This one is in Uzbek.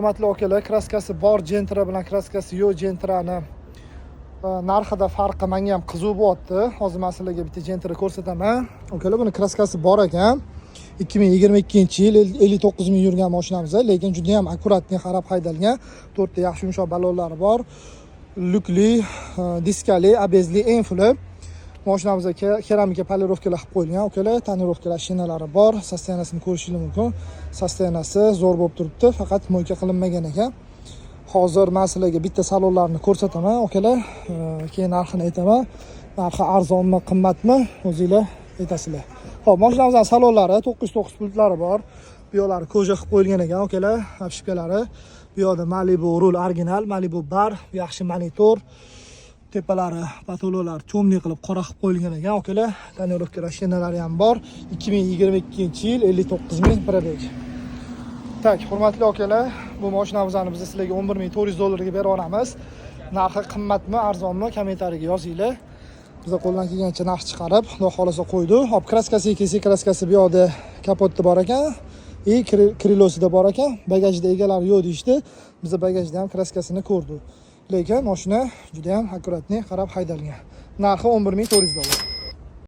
Hurmatli akalar, kraskasi bor Gentra bilan kraskasi yo'q Gentrani narxida farqi menga ham qiziq bo'lyapti. Hozir men sizlarga bitta Gentra ko'rsataman. Akalar, buni kraskasi bor ekan. 2022-yil 59 ming yurgan mashinamiz, lekin juda ham akkuratni qarab haydalgan. 4 ta yaxshi yumshoq ballonlari bor. Lukli, diskali, abezli, eng fuli. Mashinamizga keramika polirovkalar qilib qo'yilgan. Akalar, tonirovkalar shinalari bor. Sostenasini ko'rishingiz mumkin. Sostenasi zo'r bo'lib turibdi, faqat mo'yka qilinmagan ekan. Hozir men sizlarga bitta salonlarni ko'rsataman, akalar. Keyin narxini aytaman. Narxi arzonmi, qimmatmi, o'zingizlar aytasizlar. Xo'p, mashinamizning salonlari 909 pultlari bor. Bu yoqlari koja qilib qo'yilgan ekan, akalar. Apshipkalari. Bu yoqda Malibu rul original, Malibu bar, yaxshi monitor. Tepalari, patololar cho'mli qilib qora qilib qo'yilgan ekan, akalar. Tonirovkalar shinalari ham bor. 2022-yil 59 ming probeg. Tak, hurmatli akalar, bu mashinamizni biz sizlarga 11.400 dollarga berib olamiz. Narxi qimmatmi, arzonmi, kommentariyaga yozinglar. Biz qo'ldan kelgancha narx chiqarib, xudo xolasa qo'ydi. Hop, kraskasi kelsa, kraskasi bu yoqda kapotda bor ekan, krilosida bor ekan. Bagajda egalari yo'q deyishdi. Biz bagajda ham kraskasini ko'rdik. Lekin mashina juda ham akkuratni qarab haydalgan. Narxi 11.400 dollar.